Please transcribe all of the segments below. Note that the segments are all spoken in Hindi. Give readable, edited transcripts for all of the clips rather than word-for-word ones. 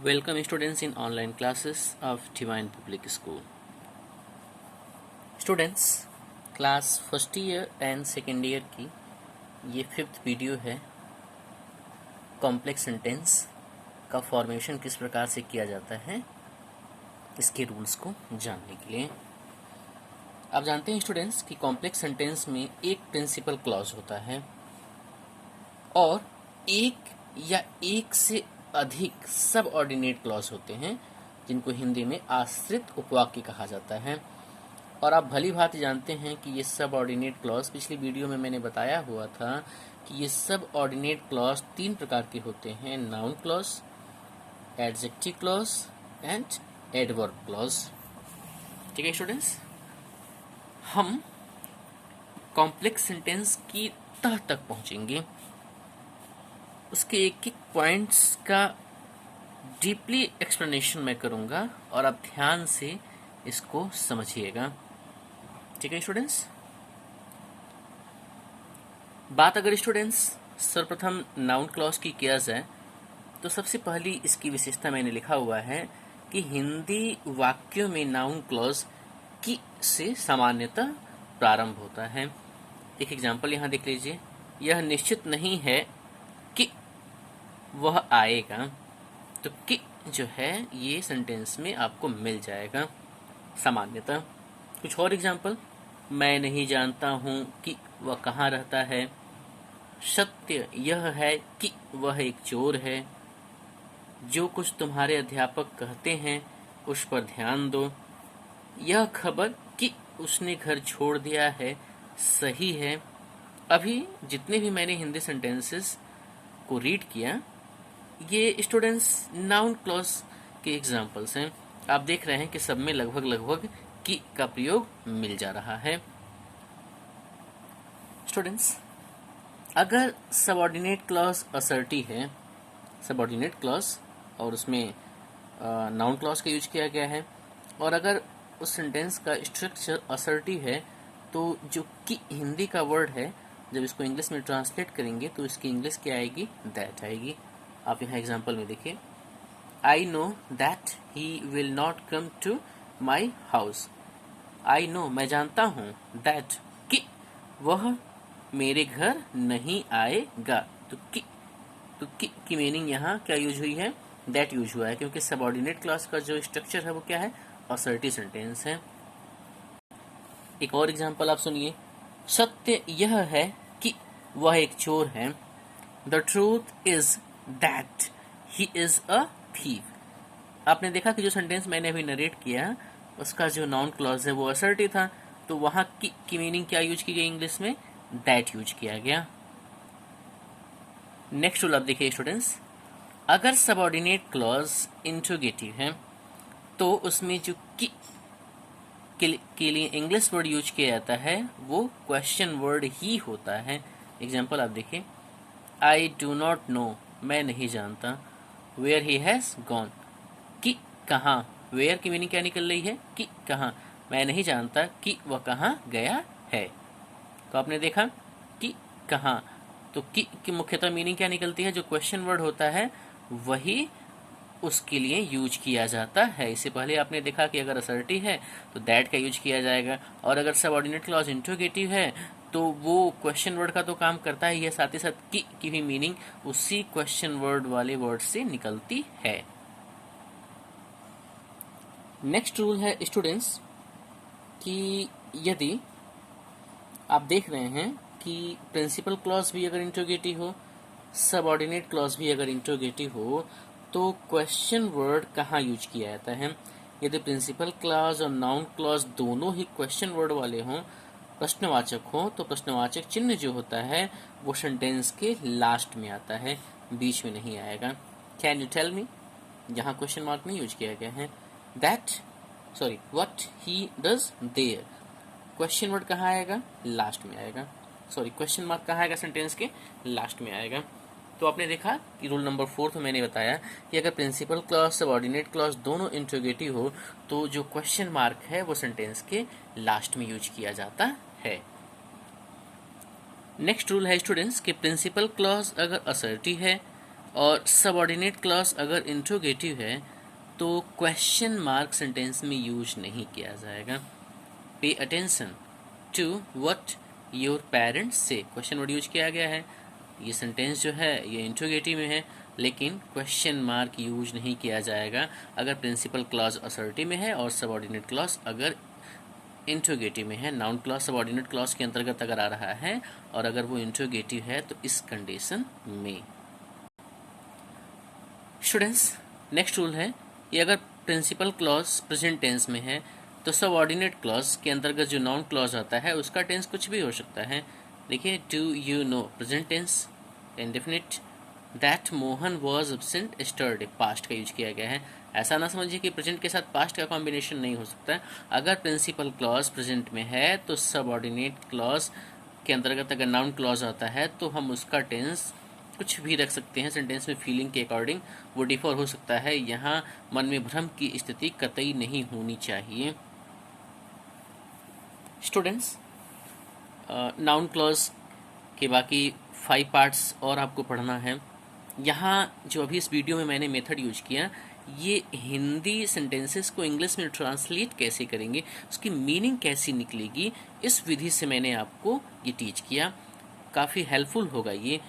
Welcome students in online classes of Divine Public School. Students, class first year and second year की ये 5th वीडियो है। कॉम्प्लेक्स सेंटेंस का फॉर्मेशन किस प्रकार से किया जाता है, इसके रूल्स को जानने के लिए। आप जानते हैं स्टूडेंट्स कि कॉम्प्लेक्स सेंटेंस में एक प्रिंसिपल क्लॉज होता है और एक या एक से अधिक सब ऑर्डिनेट क्लॉज होते हैं, जिनको हिंदी में आश्रित उपवाक्य कहा जाता है। और आप भली भांति जानते हैं कि ये सब ऑर्डिनेट क्लॉज, पिछली वीडियो में मैंने बताया हुआ था कि ये सब ऑर्डिनेट क्लॉज 3 प्रकार के होते हैं: noun clause, adjective clause and adverb clause. ठीक है स्टूडेंट्स, हम कॉम्प्लेक्स सेंटेंस की तह तक पहुंचेंगे, उसके एक एक पॉइंट्स का डीपली एक्सप्लेनेशन मैं करूंगा और आप ध्यान से इसको समझिएगा। ठीक है स्टूडेंट्स, बात अगर स्टूडेंट्स सर्वप्रथम नाउन क्लॉज की किया जाए तो सबसे पहली इसकी विशेषता मैंने लिखा हुआ है कि हिंदी वाक्यों में नाउन क्लॉज की से सामान्यतः प्रारंभ होता है। एक एग्जाम्पल यहाँ देख लीजिए, यह निश्चित नहीं है कि वह आएगा, तो कि जो है ये सेंटेंस में आपको मिल जाएगा सामान्यतः। कुछ और एग्जाम्पल, मैं नहीं जानता हूँ कि वह कहाँ रहता है, सत्य यह है कि वह एक चोर है, जो कुछ तुम्हारे अध्यापक कहते हैं उस पर ध्यान दो, यह खबर कि उसने घर छोड़ दिया है सही है। अभी जितने भी मैंने हिंदी सेंटेंसेस को रीड किया, ये स्टूडेंट्स नाउन क्लॉज के एग्जाम्पल्स हैं। आप देख रहे हैं कि सब में लगभग की का प्रयोग मिल जा रहा है। स्टूडेंट्स, अगर सबऑर्डिनेट क्लॉज असर्टिव है, सबऑर्डिनेट क्लॉज और उसमें नाउन क्लॉज का यूज किया गया है, और अगर उस सेंटेंस का स्ट्रक्चर असर्टिव है, तो जो कि हिंदी का वर्ड है, जब इसको इंग्लिश में ट्रांसलेट करेंगे तो इसकी इंग्लिश क्या आएगी, दैट आएगी। आप यहाँ एग्जाम्पल में देखिए, I know that he will not come to my house. I know, मैं जानता हूँ, दैट कि वह मेरे घर नहीं आएगा। तो की मीनिंग यहाँ क्या यूज हुई है, दैट यूज हुआ है, क्योंकि सबऑर्डिनेट क्लॉज का जो स्ट्रक्चर है वो क्या है, असर्टिव सेंटेंस है। एक और एग्जाम्पल आप सुनिए, सत्य यह है कि वह एक चोर है। The truth is that he is a thief. आपने देखा कि जो सेंटेंस मैंने अभी नरेट किया उसका जो नाउन क्लॉज है वो असर्टिव था, तो वहां की मीनिंग क्या यूज की गई, इंग्लिश में दैट यूज किया गया। नेक्स्ट रूल आप देखिए स्टूडेंट्स, अगर सबऑर्डिनेट क्लॉज इंट्रोगेटिव है तो उसमें जो की के लिए इंग्लिश वर्ड यूज किया जाता है वो क्वेश्चन वर्ड ही होता है। एग्जाम्पल आप देखिए, आई डू नॉट नो, मैं नहीं जानता, वेयर ही हैज गॉन, कि कहाँ, वेयर की मीनिंग क्या निकल रही है, कि कहाँ, मैं नहीं जानता कि वह कहाँ गया है। तो आपने देखा कि कहाँ, तो की मुख्यतः मीनिंग क्या निकलती है, जो क्वेश्चन वर्ड होता है वही उसके लिए यूज किया जाता है। इससे पहले आपने देखा कि अगर असर्टिव है तो दैट का यूज किया जाएगा, और अगर सबऑर्डिनेट क्लॉज इंट्रोगेटिव है तो वो क्वेश्चन वर्ड का तो काम करता ही है, साथ ही साथ की भी मीनिंग उसी क्वेश्चन वर्ड वाले वर्ड से निकलती है। नेक्स्ट रूल है स्टूडेंट्स कि यदि आप देख रहे हैं कि प्रिंसिपल क्लॉज भी अगर इंट्रोगेटिव हो, सबऑर्डिनेट क्लॉज भी अगर इंट्रोगेटिव हो, तो क्वेश्चन वर्ड कहाँ यूज किया जाता है। यदि प्रिंसिपल क्लॉज और नाउन क्लॉज दोनों ही क्वेश्चन वर्ड वाले हों, प्रश्नवाचक हो, तो प्रश्नवाचक चिन्ह जो होता है वो सेंटेंस के लास्ट में आता है, बीच में नहीं आएगा। कैन यू टेल मी, यहाँ क्वेश्चन मार्क नहीं यूज किया गया है। What he does there, question word कहाँ आएगा, लास्ट में आएगा। क्वेश्चन मार्क कहाँ आएगा, सेंटेंस के लास्ट में आएगा। तो आपने देखा कि रूल नंबर 4 में मैंने बताया कि अगर प्रिंसिपल क्लॉज सबऑर्डिनेट क्लॉज दोनों इंट्रोगेटिव हो तो जो क्वेश्चन मार्क है वो सेंटेंस के लास्ट में यूज किया जाता है। नेक्स्ट रूल है स्टूडेंट्स कि प्रिंसिपल क्लॉज अगर असर्टिव है और सबऑर्डिनेट क्लॉज अगर इंट्रोगेटिव है तो क्वेश्चन मार्क सेंटेंस में यूज नहीं किया जाएगा। Pay attention to what your parents से, क्वेश्चन वर्ड यूज किया गया है। ये सेंटेंस जो है ये इंट्रोगेटिव में है, लेकिन क्वेश्चन मार्क यूज नहीं किया जाएगा अगर प्रिंसिपल क्लॉज असर्टिव में है और सबऑर्डिनेट क्लॉज अगर इंट्रोगेटिव में है। नाउन क्लॉज सबऑर्डिनेट क्लॉज के अंतर्गत अगर आ रहा है और अगर वो इंट्रोगेटिव है तो इस कंडीशन में। स्टूडेंट्स, नेक्स्ट रूल है ये अगर प्रिंसिपल क्लॉज प्रेजेंट टेंस में है तो सबऑर्डिनेट क्लॉज के अंतर्गत जो नाउन क्लॉज आता है उसका टेंस कुछ भी हो सकता है। देखिए, do you know present tense indefinite, that Mohan was absent yesterday past का यूज किया गया है। ऐसा ना समझिए कि प्रेजेंट के साथ पास्ट का कॉम्बिनेशन नहीं हो सकता। अगर प्रिंसिपल क्लॉज प्रेजेंट में है तो सबऑर्डिनेट क्लॉज के अंतर्गत अगर नाउन क्लॉज आता है तो हम उसका टेंस कुछ भी रख सकते हैं। सेंटेंस में फीलिंग के अकॉर्डिंग वो डिफर हो सकता है। यहाँ मन में भ्रम की स्थिति कतई नहीं होनी चाहिए। स्टूडेंट्स, नाउन क्लॉज के बाकी 5 पार्ट्स और आपको पढ़ना है। यहाँ जो अभी इस वीडियो में मैंने मेथड यूज किया, ये हिंदी सेंटेंसेस को इंग्लिश में ट्रांसलेट कैसे करेंगे, उसकी मीनिंग कैसी निकलेगी, इस विधि से मैंने आपको ये टीच किया। काफ़ी हेल्पफुल होगा ये।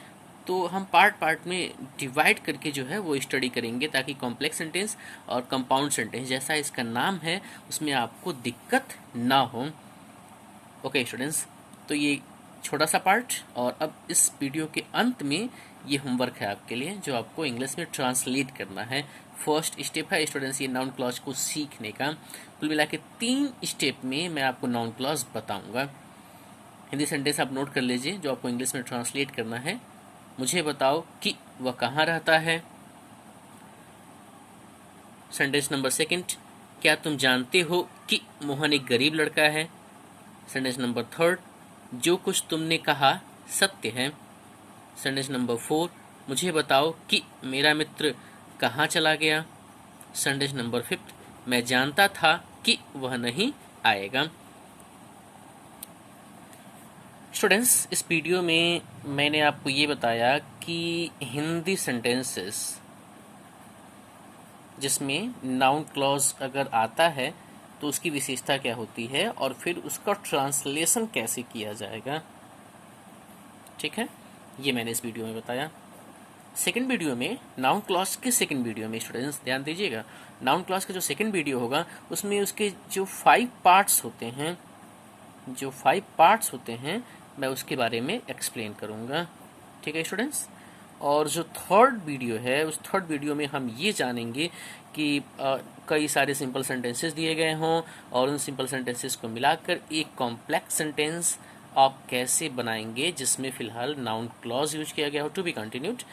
तो हम पार्ट पार्ट में डिवाइड करके जो है वो स्टडी करेंगे ताकि कॉम्प्लेक्स सेंटेंस और कंपाउंड सेंटेंस जैसा इसका नाम है उसमें आपको दिक्कत ना हो। ओके स्टूडेंट्स, तो ये छोटा सा पार्ट, और अब इस वीडियो के अंत में ये होमवर्क है आपके लिए जो आपको इंग्लिश में ट्रांसलेट करना है। फर्स्ट स्टेप है स्टूडेंट्स ये नाउन क्लॉज को सीखने का। कुल मिला के 3 स्टेप में मैं आपको नाउन क्लॉज बताऊंगा। हिंदी सेंटेंस आप नोट कर लीजिए जो आपको इंग्लिश में ट्रांसलेट करना है। मुझे बताओ कि वह कहाँ रहता है। सेंटेंस नंबर 2, क्या तुम जानते हो कि मोहन एक गरीब लड़का है। सेंटेंस नंबर 3, जो कुछ तुमने कहा सत्य है। सेंटेंस नंबर 4, मुझे बताओ कि मेरा मित्र कहाँ चला गया। सेंटेंस नंबर 5, मैं जानता था कि वह नहीं आएगा। स्टूडेंट्स, इस वीडियो में मैंने आपको ये बताया कि हिंदी सेंटेंसेस जिसमें नाउन क्लॉज अगर आता है तो उसकी विशेषता क्या होती है और फिर उसका ट्रांसलेशन कैसे किया जाएगा। ठीक है, ये मैंने इस वीडियो में बताया। सेकंड वीडियो में नाउन क्लॉज के सेकंड वीडियो में स्टूडेंट्स ध्यान दीजिएगा, नाउन क्लॉज का जो सेकंड वीडियो होगा उसमें उसके जो 5 पार्ट्स होते हैं मैं उसके बारे में एक्सप्लेन करूंगा। ठीक है स्टूडेंट्स, और जो थर्ड वीडियो है उस थर्ड वीडियो में हम ये जानेंगे कि कई सारे सिंपल सेंटेंसेस दिए गए हों और उन सिंपल सेंटेंसेस को मिलाकर एक कॉम्प्लेक्स सेंटेंस आप कैसे बनाएंगे जिसमें फिलहाल नाउन क्लॉज यूज किया गया हो to be continued,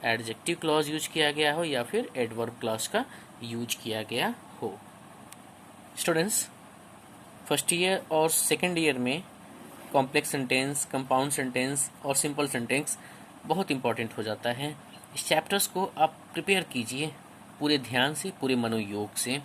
adjective clause use किया गया हो या फिर एडवर्ब क्लॉज का यूज किया गया हो। स्टूडेंट्स, फर्स्ट ईयर और सेकेंड ईयर में कॉम्प्लेक्स सेंटेंस, कंपाउंड सेंटेंस और सिंपल सेंटेंस बहुत इंपॉर्टेंट हो जाता है। इस चैप्टर्स को आप प्रिपेयर कीजिए पूरे ध्यान से, पूरे मनोयोग से।